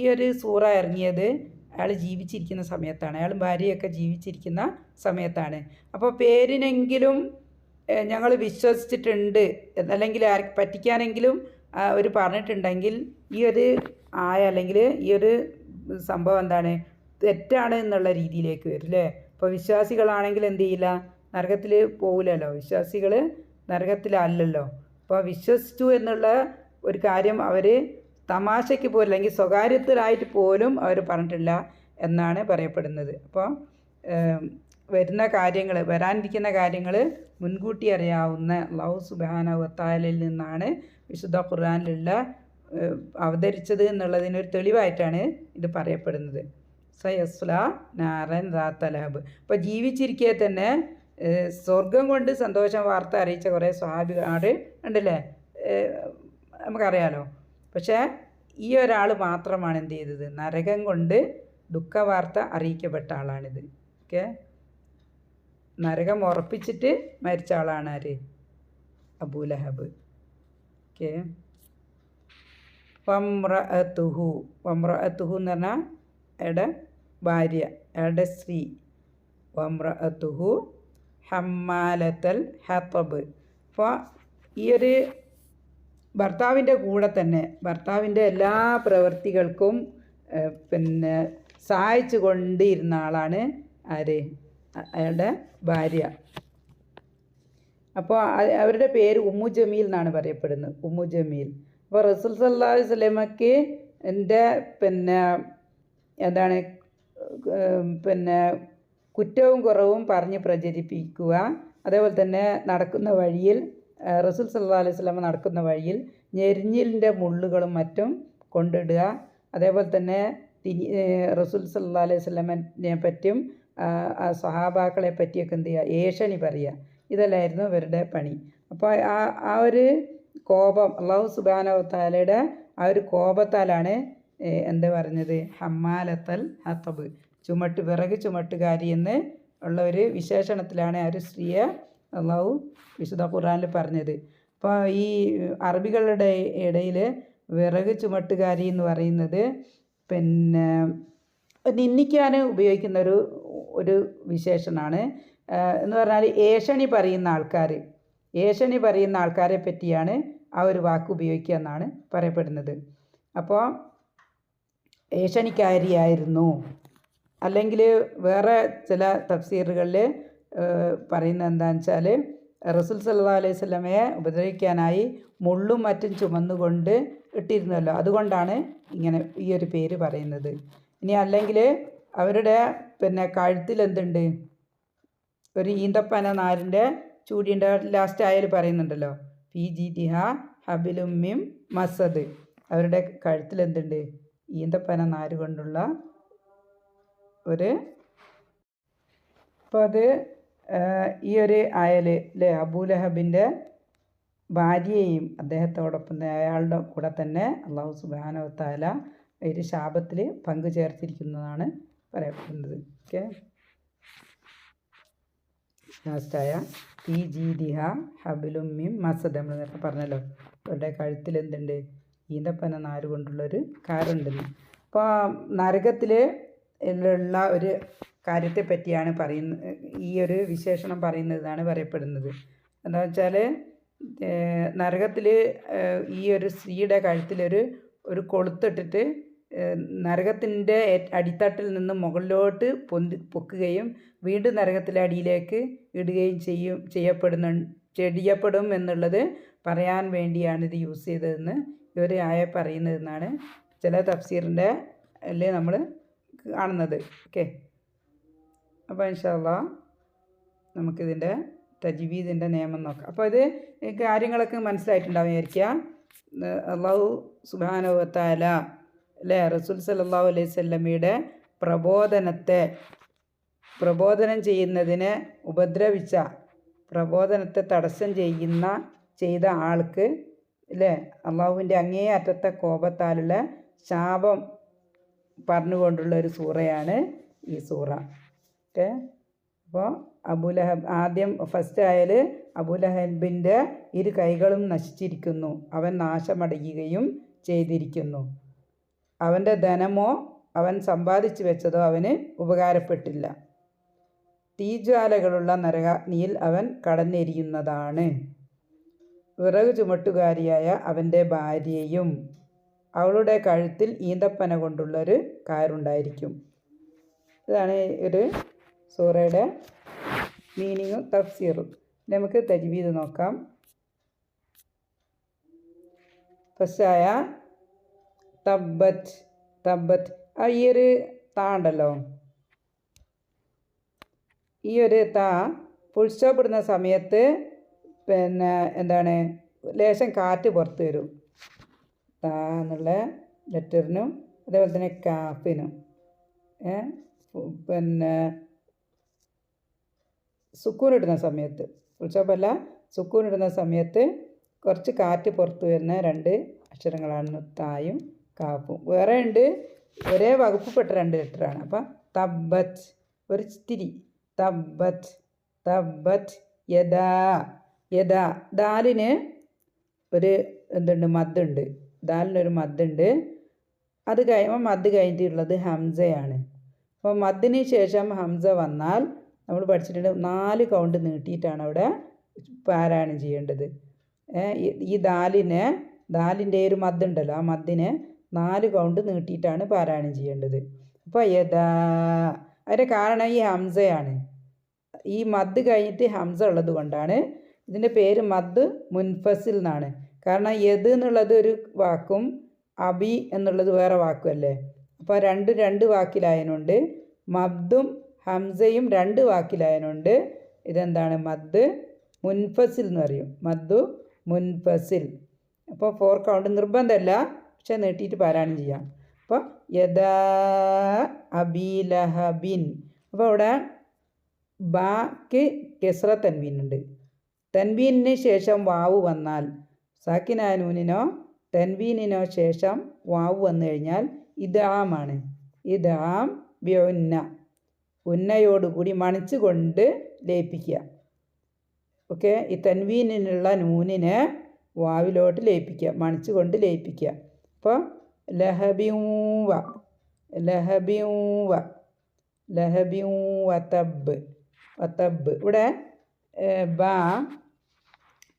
ഈ ഒരു സൂറ ഇറങ്ങിയത് അയാൾ ജീവിച്ചിരിക്കുന്ന സമയത്താണ്, അയാൾ ഭാര്യയൊക്കെ ജീവിച്ചിരിക്കുന്ന സമയത്താണ്. അപ്പോൾ പേരിനെങ്കിലും ഞങ്ങൾ വിശ്വസിച്ചിട്ടുണ്ട്, അല്ലെങ്കിൽ ആർക്ക് പറ്റിക്കാനെങ്കിലും ഒരു പറഞ്ഞിട്ടുണ്ടെങ്കിൽ ഈ ഒരു ആയ അല്ലെങ്കിൽ ഈ ഒരു സംഭവം എന്താണ്, തെറ്റാണ് എന്നുള്ള രീതിയിലേക്ക് വരും അല്ലേ. അപ്പോൾ വിശ്വാസികളാണെങ്കിൽ എന്ത് ചെയ്യില്ല, നരകത്തിൽ പോകില്ലല്ലോ, വിശ്വാസികൾ നരകത്തിലല്ലല്ലോ. അപ്പോൾ വിശ്വസിച്ചു എന്നുള്ള ഒരു കാര്യം അവർ തമാശയ്ക്ക് പോലും അല്ലെങ്കിൽ സ്വകാര്യത്തിലായിട്ട് പോലും അവർ പറഞ്ഞിട്ടില്ല എന്നാണ് പറയപ്പെടുന്നത്. അപ്പോൾ വരുന്ന കാര്യങ്ങൾ, വരാനിരിക്കുന്ന കാര്യങ്ങൾ മുൻകൂട്ടി അറിയാവുന്ന അല്ലാഹു സുബ്ഹാനഹു വ തആലയിൽ നിന്നാണ് വിശുദ്ധ ഖുർആനിലുള്ള അവതരിച്ചത് എന്നുള്ളതിനൊരു തെളിവായിട്ടാണ് ഇത് പറയപ്പെടുന്നത്. സയസ്ല നാറൻ ദാത്ത ലഹബ്. അപ്പോൾ ജീവിച്ചിരിക്കെ തന്നെ സ്വർഗം കൊണ്ട് സന്തോഷം വാർത്ത അറിയിച്ച കുറേ സ്വഹാബിമാർ ഉണ്ടല്ലേ, നമുക്കറിയാലോ. പക്ഷേ ഈ ഒരാൾ മാത്രമാണ് എന്ത് ചെയ്തത്, നരകം കൊണ്ട് ദുഃഖവാർത്ത അറിയിക്കപ്പെട്ട ആളാണിത്. ഓക്കെ, നരകം ഉറപ്പിച്ചിട്ട് മരിച്ച ആളാണ് ആര്? അബൂ ലഹബ്. ഓക്കെ, വമ്രഅതുഹു. വമ്രഅതുഹു എന്ന് പറഞ്ഞാൽ അയാളുടെ ഭാര്യ, അയാളുടെ സ്ത്രീ. വമ്രഅതുഹു ഹമ്മാലത്തൽ ഹത്തബ്. അപ്പോൾ ഈ ഒരു ഭർത്താവിൻ്റെ കൂടെ തന്നെ ഭർത്താവിൻ്റെ എല്ലാ പ്രവൃത്തികൾക്കും സഹായിച്ചു കൊണ്ടിരുന്ന ആളാണ് ആര്? അയാളുടെ ഭാര്യ. അപ്പോൾ അവരുടെ പേര് ഉമ്മു ജമീൽ എന്നാണ് പറയപ്പെടുന്നത്, ഉമ്മു ജമീൽ. അപ്പോൾ റസൂൽ സല്ലല്ലാഹു അലൈഹി വസല്ലമയ്ക്ക് എന്താണ് കുറ്റവും കുറവും പറഞ്ഞ് പ്രചരിപ്പിക്കുക, അതേപോലെ തന്നെ നടക്കുന്ന വഴിയിൽ റസൂൽ സല്ലല്ലാഹു അലൈഹി വസല്ലമ നടക്കുന്ന വഴിയിൽ ഞെരിഞ്ഞിലിൻ്റെ മുള്ളുകളും മറ്റും കൊണ്ടിടുക, അതേപോലെ തന്നെ റസൂൽ സല്ലല്ലാഹു അലൈഹി വസല്ലമയെ പറ്റിയും സ്വഹാബാക്കളെ പറ്റിയൊക്കെ എന്ത് ചെയ്യുക, ഏഷണി പറയുക. ഇതല്ലായിരുന്നു ഇവരുടെ പണി. അപ്പോൾ ആ ഒരു കോപം, അല്ലാഹു സുബ്ഹാനഹു വ തആലയുടെ ആ ഒരു കോപത്താലാണ് എന്താ പറഞ്ഞത്, ഹമ്മാലത്തൽ ഹത്തബ്, വിറക് ചുമട്ടുകാരി എന്ന് ഉള്ള ഒരു വിശേഷണത്തിലാണ് ആ ഒരു സ്ത്രീയെ അല്ലാഹു വിശുദ്ധ ഖുർആനിൽ പറഞ്ഞത്. അപ്പോൾ ഈ അറബികളുടെ ഇടയിൽ വിറക് ചുമട്ടുകാരി എന്ന് പറയുന്നത് നിന്ദിക്കാൻ ഉപയോഗിക്കുന്ന ഒരു വിശേഷണമാണ്. എന്ന് പറഞ്ഞാൽ ഏഷണി പറയുന്ന ആൾക്കാരെ പറ്റിയാണ് ആ ഒരു വാക്ക് ഉപയോഗിക്കുക എന്നാണ് പറയപ്പെടുന്നത്. അപ്പോൾ ഏഷണിക്കാരിയായിരുന്നു. അല്ലെങ്കിൽ വേറെ ചില തഫ്സീറുകളിൽ പറയുന്നത് എന്താണെന്ന് വെച്ചാൽ റസൂൽ സല്ലല്ലാഹു അലൈഹി വസല്ലമയെ ഉപദ്രവിക്കാനായി മുള്ളും മറ്റും ചുമന്നുകൊണ്ട് ഇട്ടിരുന്നല്ലോ, അതുകൊണ്ടാണ് ഇങ്ങനെ ഈ ഒരു പേര് പറയുന്നത്. ഇനി അല്ലെങ്കിൽ അവരുടെ കഴുത്തിൽ എന്തുണ്ട്, ഒരു ഈന്തപ്പന നാരിൻ്റെ ചൂടിൻ്റെ ലാസ്റ്റ് ആയാൽ പറയുന്നുണ്ടല്ലോ, ഫീ ജീദിഹ ഹബിലും മിൻ മസദ്. അവരുടെ കഴുത്തിൽ എന്തുണ്ട്, ഈന്തപ്പന നാര് കൊണ്ടുള്ള ഒരു. അപ്പോൾ അത് ഈ ഒരു ആയൽ അല്ലേ, അബൂ ലഹബിൻ്റെ ഭാര്യയെയും അദ്ദേഹത്തോടൊപ്പം അയാളുടെ കൂടെ തന്നെ അല്ലാഹു സുബ്ഹാനഹു വ തആല ഒരു ശാപത്തിൽ പങ്കു ചേർത്തിരിക്കുന്നതാണ് പറയപ്പെടുന്നത്. ഓക്കെ, ലാസ്റ്റായ ഫീ ജീദിഹ ഹബിലും മിൻ മസദ്. നമ്മൾ നേരത്തെ പറഞ്ഞല്ലോ, അവരുടെ കഴുത്തിൽ എന്തുണ്ട്, ഈന്തപ്പന നാര് കൊണ്ടുള്ളൊരു കാറുണ്ടെന്ന്. അപ്പോൾ നരകത്തിൽ ുള്ള ഒരു കാര്യത്തെ പറ്റിയാണ് പറയുന്നത്. ഈ ഒരു വിശേഷണം പറയുന്നതാണ് പറയപ്പെടുന്നത്. എന്താ വെച്ചാൽ നരകത്തിൽ ഈ ഒരു സ്ത്രീയുടെ കഴുത്തിലൊരു കൊളുത്തിട്ടിട്ട് നരകത്തിൻ്റെ അടിത്തട്ടിൽ നിന്ന് മുകളിലോട്ട് പൊക്കുകയും വീണ്ടും നരകത്തിലെ അടിയിലേക്ക് ഇടുകയും ചെയ്യപ്പെടും എന്നുള്ളത് പറയാൻ വേണ്ടിയാണ് ഇത് യൂസ് ചെയ്തതെന്ന് ഇവർ പറയുന്നതെന്നാണ് ചില തഫ്സീറിൻ്റെ അല്ലേ നമ്മൾ കാണുന്നത്. ഓക്കെ, അപ്പോൾ ഇൻഷാ അല്ലാഹ് നമുക്കിതിൻ്റെ തജ്വീദിൻ്റെ നിയമം നോക്കാം. അപ്പോൾ ഇത് കാര്യങ്ങളൊക്കെ മനസ്സിലായിട്ടുണ്ടാവും വിചാരിക്കുക. അല്ലാഹു സുബ്ഹാനഹു വ തആല അല്ലേ റസൂൽ സല്ലല്ലാഹു അലൈഹി വസല്ലമയുടെ പ്രബോധനം ചെയ്യുന്നതിനെ പ്രബോധനത്തെ തടസ്സം ചെയ്ത ആൾക്ക് അല്ലേ അള്ളാഹുവിൻ്റെ അങ്ങേ അറ്റത്തെ കോപത്താലുള്ള ശാപം പറഞ്ഞുകൊണ്ടുള്ള ഒരു സൂറയാണ് ഈ സൂറ. ഓക്കെ, അപ്പോൾ അബൂലഹബ് ആദ്യം ഫസ്റ്റ് ആയാൽ അബൂലഹബിൻ്റെ ഇരു കൈകളും നശിച്ചിരിക്കുന്നു, അവൻ നാശമടയുകയും ചെയ്തിരിക്കുന്നു. അവൻ്റെ ധനമോ അവൻ സമ്പാദിച്ചു വെച്ചതോ അവന് ഉപകാരപ്പെട്ടില്ല. തീജ്വാലകളുള്ള നരകാഗ്നിയിൽ അവൻ കടന്നെരിയുന്നതാണ്. വിറക് ചുമട്ടുകാരിയായ അവൻ്റെ ഭാര്യയും അവളുടെ കഴുത്തിൽ ഈന്തപ്പന കൊണ്ടുള്ളൊരു കയറുണ്ടായിരിക്കും. ഇതാണ് ഒരു സൂറയുടെ മീനിങ്ങും തഫ്സീറും. നമുക്ക് തജ്വീദ് നോക്കാം. ഫസ്റ്റായ തബ്ബത്ത് ഈ ഒരു താ ഉണ്ടല്ലോ, ഈ ഒരു താ ഫുൾ സ്റ്റോപ്പ് ഇടുന്ന സമയത്ത് പിന്നെ എന്താണ് ലേശം കാറ്റ് പുറത്ത് വരും. താ എന്നുള്ള ലെറ്ററിനും അതേപോലെ തന്നെ കാഫിനും. പിന്നെ സുക്കൂനിടുന്ന സമയത്ത് ഫുൾ സ്റ്റോപ്പല്ല, സുക്കൂനിടുന്ന സമയത്ത് കുറച്ച് കാറ്റ് പുറത്ത് വരുന്ന രണ്ട് അക്ഷരങ്ങളാണ് തായും കാഫും. വേറെ ഉണ്ട് ഒരേ വകുപ്പിൽപ്പെട്ട രണ്ട് ലെറ്ററാണ്. അപ്പം തബ്ബത്ത് ഒരു ചിത്തിരി തബ്ബത്ത് യദാ ദാലിന് ഒരു മദ്ദുണ്ട്. ദാലിനൊരു മദ്ദുണ്ട്. അത് മദ് കഴിഞ്ഞിട്ടുള്ളത് ഹംസയാണ്. അപ്പോൾ മദ്ദിന് ശേഷം ഹംസ വന്നാൽ നമ്മൾ പഠിച്ചിട്ടുണ്ട് 4 കൗണ്ട് നീട്ടിയിട്ടാണ് അവിടെ പാരായണം ചെയ്യേണ്ടത്. ഈ ദാലിൻ്റെ ഒരു മദ്ദുണ്ടല്ലോ, ആ മദ്ദിനെ 4 കൗണ്ട് നീട്ടിയിട്ടാണ് പാരായണം ചെയ്യേണ്ടത്. അപ്പോൾ അതിൻ്റെ കാരണം ഈ ഹംസയാണ്. ഈ മദ് കഴിഞ്ഞിട്ട് ഹംസ ഉള്ളത് കൊണ്ടാണ് ഇതിൻ്റെ പേര് മദ് മുൻഫസിൽ എന്നാണ്. കാരണം യദ് എന്നുള്ളത് ഒരു വാക്കും അബി എന്നുള്ളത് വേറെ വാക്കുമല്ലേ. അപ്പോൾ രണ്ട് വാക്കിലായതുകൊണ്ട് മദ്ദും ഹംസയും 2 വാക്കിലായതുകൊണ്ട് ഇതെന്താണ് മദ് മുൻഫസിൽ എന്ന് പറയും. മദ്ദു മുൻഫസിൽ. അപ്പോൾ 4 കൗണ്ട് നിർബന്ധമല്ല, പക്ഷെ നീട്ടിയിട്ട് പാരായണം ചെയ്യാം. അപ്പോൾ യദാ അബീ ലഹബിൻ. അപ്പോൾ ഇവിടെ ബാക്ക് കെസ്ര തൻവീനുണ്ട്. തൻവീനിന് ശേഷം വാവ് വന്നാൽ സാക്കിനായ നൂനിനോ തൻവീനിനോ ശേഷം വാവ് വന്നു കഴിഞ്ഞാൽ ഇദ്ആമാണ്. ഇദ്ആം ബിഉന്ന, ഉന്നയോടുകൂടി മണിച്ചുകൊണ്ട് ലയിപ്പിക്കുക. ഓക്കെ, ഈ തൻവീനിനുള്ള നൂനിനെ വാവിലോട്ട് ലയിപ്പിക്കുക, മണിച്ചുകൊണ്ട് ലയിപ്പിക്കുക. അപ്പോൾ വതബ്. ഇവിടെ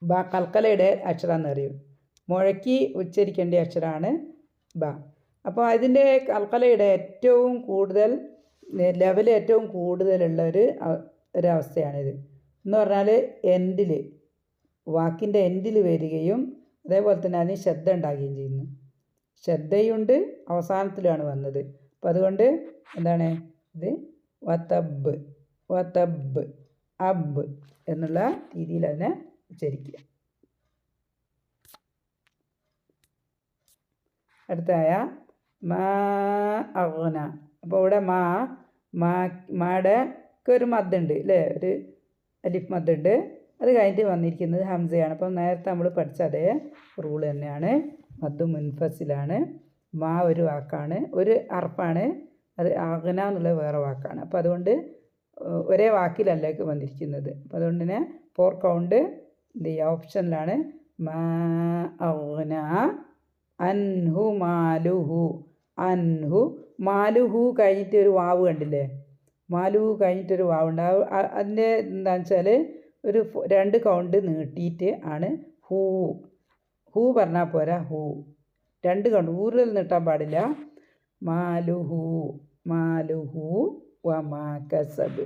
ബ കൽക്കലയുടെ അക്ഷരമെന്ന് അറിയും, മുഴക്കി ഉച്ചരിക്കേണ്ട അക്ഷരമാണ് ബ. അപ്പോൾ അതിൻ്റെ കൽക്കലയുടെ ഏറ്റവും കൂടുതൽ ലെവൽ ഏറ്റവും കൂടുതലുള്ള ഒരവസ്ഥയാണിത് എന്ന് പറഞ്ഞാൽ എൻഡിൽ, വാക്കിൻ്റെ എൻഡിൽ വരികയും അതേപോലെ തന്നെ അതിന് ശ്രദ്ധ ഉണ്ടാകുകയും ചെയ്യുന്നു. ശ്രദ്ധയുണ്ട്, അവസാനത്തിലാണ് വന്നത്. അപ്പോൾ അതുകൊണ്ട് എന്താണ് ഇത് വതബ് അബ് എന്നുള്ള രീതിയിൽ അതിനെ ഉച്ചരിക്കുക. അടുത്തായ മാ അഗ്ന. അപ്പോൾ ഇവിടെ മായുടെ ഒരു മദ്ദുണ്ട് അല്ലേ, ഒരു അലിഫ് മദ്ദുണ്ട്. അത് കഴിഞ്ഞിട്ട് വന്നിരിക്കുന്നത് ഹംസയാണ്. അപ്പം നേരത്തെ നമ്മൾ പഠിച്ച അതേ റൂള് തന്നെയാണ്. മദ്ദു മുൻഫസിലാണ്. മാ ഒരു വാക്കാണ്, ഒരു അർപ്പാണ്. അത് അഗ്ന എന്നുള്ളത് വേറെ വാക്കാണ്. അപ്പോൾ അതുകൊണ്ട് ഒരേ വാക്കിലല്ലേക്ക് വന്നിരിക്കുന്നത്. അപ്പോൾ അതുകൊണ്ട് തന്നെ 4 കൗണ്ട് എന്ത് ചെയ്യുക ഓപ്ഷനിലാണ്. മാ അഗ്ന അൻഹു മാലുഹു. അൻഹു മാലുഹു കഴിഞ്ഞിട്ട് ഒരു വാവ് കണ്ടില്ലേ, മാലുഹു കഴിഞ്ഞിട്ടൊരു വാവുണ്ട്. അതിൻ്റെ എന്താണെന്ന് വെച്ചാൽ ഒരു 2 കൗണ്ട് നീട്ടിയിട്ട് ആണ് ഹൂ. ഹൂ പറഞ്ഞാൽ പോരാ, ഹൂ 2 കൗണ്ട്, ഊരിൽ നീട്ടാൻ പാടില്ല. മാലുഹു മാലുഹു വമാ കസബ്.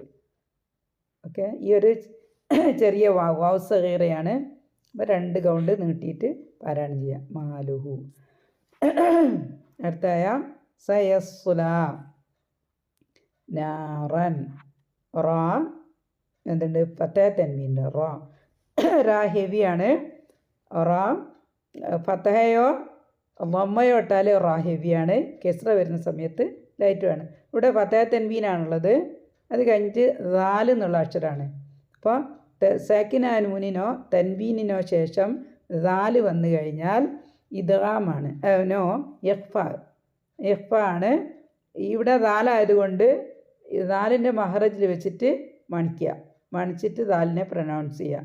ഓക്കെ, ഈ ഒരു ചെറിയ വാവ് സഗീറയാണ്. അപ്പോൾ 2 കൗണ്ട് നീട്ടിയിട്ട് പാരായണം ചെയ്യാം. മാലുഹു. അടുത്തായ സയസ്ല നാറൻ. റാ എന്തുണ്ട്, ഫത്തഹ തൻവീനുണ്ട്. റാ ഹെവിയാണ്. റാ ഫത്തഹയോ ലമ്മയോ ഇട്ടാൽ റാ ഹെവിയാണ്. കെസ്ര വരുന്ന സമയത്ത് ലൈറ്റുമാണ്. ഇവിടെ ഫത്തഹ തൻവീനാണുള്ളത്. അത് കഴിഞ്ഞിട്ട് ദാൽ എന്നുള്ള അക്ഷരമാണ്. അപ്പോൾ സാക്കിനാനൂനിനോ തൻവീനിനോ ശേഷം ദാൽ വന്നു കഴിഞ്ഞാൽ ഇദ്ഗാമാണ്. നോ, ഇഖ്ഫ ആണ്. ഇവിടെ ദാലായതുകൊണ്ട് ദാലിൻ്റെ മഹറജിൽ വെച്ചിട്ട് മണിച്ചിട്ട് ദാലിനെ പ്രൊനൗൺസ് ചെയ്യുക.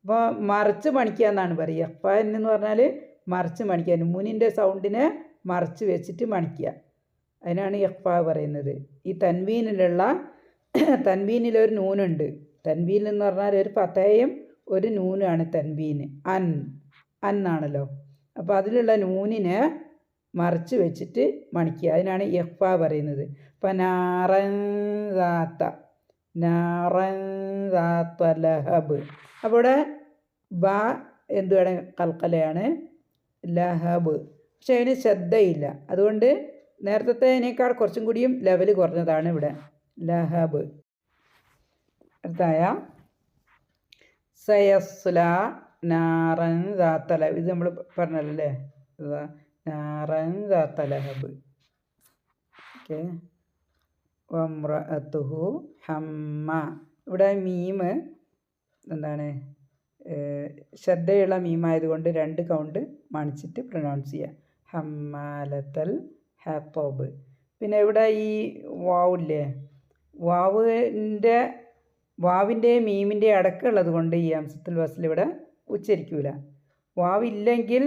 അപ്പോൾ മറിച്ച് മണിക്കുക എന്നാണ് പറയുക. ഇഖ്ഫ എന്ന് പറഞ്ഞാൽ മറിച്ച് മണിക്കുക, നൂനിൻ്റെ സൗണ്ടിനെ മറിച്ച് വെച്ചിട്ട് മണിക്കുക. അതിനാണ് ഇഖ്ഫ പറയുന്നത്. ഈ തൻവീനിലൊരു നൂനുണ്ട്. തൻവീൻ എന്ന് പറഞ്ഞാൽ ഒരു ഫതഹയും ഒരു നൂനാണ് തൻവീൻ. അന്നാണല്ലോ. അപ്പോൾ അതിലുള്ള നൂനിനെ മറിച്ച് വെച്ചിട്ട് മണിക്കുക. അതിനാണ് ഇഖ്ഫ പറയുന്നത്. അപ്പോൾ നാറൻ ദാത്ത ലഹബ്. അപ്പോൾ ഇവിടെ ബ എന്തുവാണ്, കൽക്കലയാണ്. ലഹബ് പക്ഷെ അതിന് ശ്രദ്ധയില്ല. അതുകൊണ്ട് നേരത്തേനേക്കാൾ കുറച്ചും കൂടിയും ലെവൽ കുറഞ്ഞതാണ് ഇവിടെ. ലഹബ്. അടുത്തായ സയസ്ല നാറൻ ദാത്ത ലഹബ്. ഇത് നമ്മൾ പറഞ്ഞല്ലോ അല്ലേ, നാറൻ ദാത്ത ലഹബ്. ഓക്കെ. വമ്രഅതുഹു ഹമ്മ. ഇവിടെ മീമ് എന്താണ്, ശ്രദ്ധയുള്ള മീമായതുകൊണ്ട് 2 കൗണ്ട് മണിച്ചിട്ട് പ്രൊനൗൺസ് ചെയ്യുക. ഹമ്മാലത്തൽ ഹത്തോബ്. പിന്നെ ഇവിടെ ഈ വാവില്ലേ, വാവിൻ്റെയും മീമിൻ്റെയും അടക്കമുള്ളത് കൊണ്ട് ഈ ഹംസത്തുൽ വസ്ൽ ഇവിടെ ഉച്ചരിക്കൂല. വാവില്ലെങ്കിൽ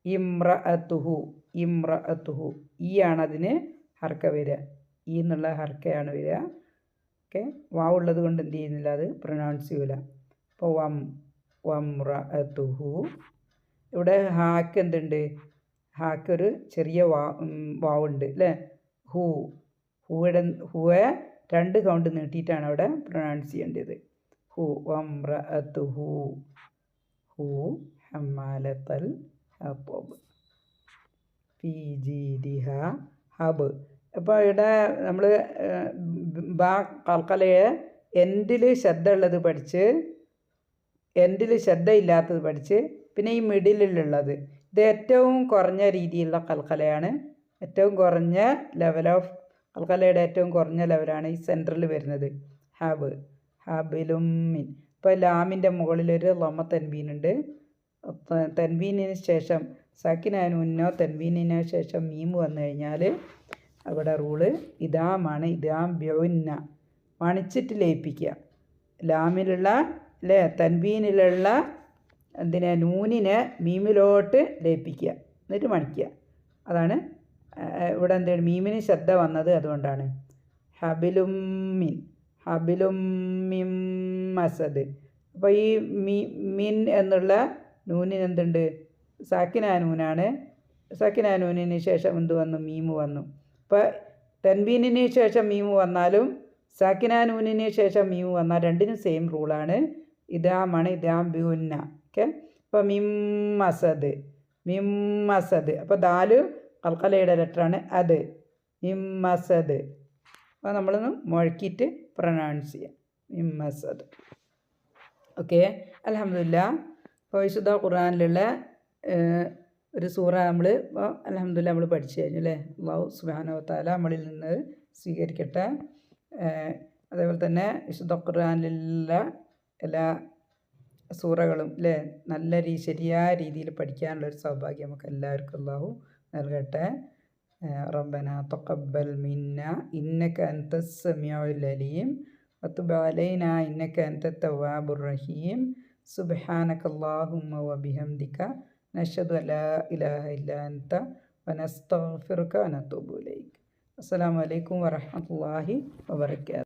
ഇമ്രഅതുഹു ഈ ആണ് അതിന് ഹർക്ക വരിക. ഈ എന്നുള്ള ഹർക്കയാണ് വരിക. ഓക്കെ, വാവുള്ളത് കൊണ്ട് എന്ത് ചെയ്യുന്നില്ല, അത് പ്രൊനൗൺസ് ചെയ്യൂല. അപ്പോൾ വമ്രഅതുഹു. ഇവിടെ ഹാക്ക് എന്തുണ്ട്, ഹാക്കൊരു ചെറിയ വാവുണ്ട് അല്ലേ. ഹൂവെ 2 കൗണ്ട് നീട്ടിയിട്ടാണ് അവിടെ പ്രൊനൗൺസ് ചെയ്യേണ്ടത്. വമ്രഅതുഹു ഹമ്മാലത്തൽ ഹത്തോബ് ഫീ ജീദിഹ ഹബ്. അപ്പോൾ ഇവിടെ നമ്മൾ കൽക്കലയെ എൻഡിൽ ശ്രദ്ധ ഉള്ളത് പഠിച്ച്, എൻഡിൽ ശ്രദ്ധ ഇല്ലാത്തത് പഠിച്ച്, പിന്നെ ഈ മിഡിലുള്ളത് ഇത് ഏറ്റവും കുറഞ്ഞ രീതിയിലുള്ള കൽക്കലയാണ്. ഏറ്റവും കുറഞ്ഞ ലെവൽ ഓഫ് കൽക്കലയുടെ ഏറ്റവും കുറഞ്ഞ ലെവലാണ് ഈ സെൻറ്ററിൽ വരുന്നത്. ഹബിലുമിൻ. ഇപ്പോൾ ലാമിൻ്റെ മുകളിലൊരു ലമ്മ തൻവീനുണ്ട്. തൻവീനിന് ശേഷം സാക്കിനാനൂനോ തൻവീനിനോ ശേഷം മീമ് വന്നു കഴിഞ്ഞാൽ അവിടെ റൂള് ഇദാമാണ്. ഇദാം ബ്യുന്ന, മണിച്ചിട്ട് ലയിപ്പിക്കുക. ലാമിലുള്ള അല്ലേ, തൻവീനിലുള്ള നൂനിനെ മീമിലോട്ട് ലയിപ്പിക്കുക, എന്നിട്ട് മണിക്കുക. അതാണ് ഇവിടെ എന്താണ് മീമിന് ശ്രദ്ധ വന്നത്, അതുകൊണ്ടാണ്. ഹബിലും മിൻ മസദ്. അപ്പോൾ ഈ മിൻ എന്നുള്ള നൂനിന് എന്തുണ്ട്, സാക്കിനാനൂനാണ്. സാക്കിനാനൂനിന് ശേഷം എന്ത് വന്നു, മീമ് വന്നു. അപ്പോൾ തൻവീനിന് ശേഷം മീമ് വന്നാലും സാക്കിനാനൂനിന് ശേഷം മീമ് വന്നാൽ രണ്ടിനും സെയിം റൂളാണ്. ഇദാമാണ്. ഇദാം ബ്യുന്ന. ഓക്കെ. അപ്പോൾ മിൻ മസദ്. അപ്പോൾ ദാല് കൽക്കലയുടെ ലെറ്ററാണ്. അത് മിൻ മസദ്. അപ്പോൾ നമ്മളൊന്ന് മുഴക്കിയിട്ട് പ്രൊനൗൺസ് ചെയ്യാം. മിൻ മസദ്. ഓക്കെ. അൽഹംദുലില്ലാ. ഇപ്പോൾ വിശുദ്ധ ഖുർആനിലുള്ള ഒരു സൂറ നമ്മൾ അൽഹംദുലില്ലാ നമ്മൾ പഠിച്ചു കഴിഞ്ഞു അല്ലേ. അല്ലാഹു സുബ്ഹാനഹു വ തആല നമ്മളിൽ നിന്ന് സ്വീകരിക്കട്ടെ. അതേപോലെ തന്നെ വിശുദ്ധ ഖുർആനിലുള്ള എല്ലാ സൂറകളും അല്ലേ നല്ല ശരിയായ രീതിയിൽ പഠിക്കാനുള്ളൊരു സൗഭാഗ്യം നമുക്ക് എല്ലാവർക്കും അല്ലാഹു നൽകട്ടെ. റബ്ബന തഖബ്ബൽ മിന്ന ഇന്നക അൻതസ് സമീഉൽ അലീം വതുബ് അലൈനാ ഇന്നക അൻതത് തവ്വാബുർ റഹീം. സുബ്ഹാനക അല്ലാഹുമ്മ വബിഹംദിക നശ്ഹദു അല്ലാ ഇലാഹ ഇല്ലാ അൻത വനസ്തഗ്ഫിറുക വനതൂബു ഇലൈക്. അസ്സലാമു അലൈക്കും വറഹ്മത്തുള്ളാഹി വബറകാതുഹു.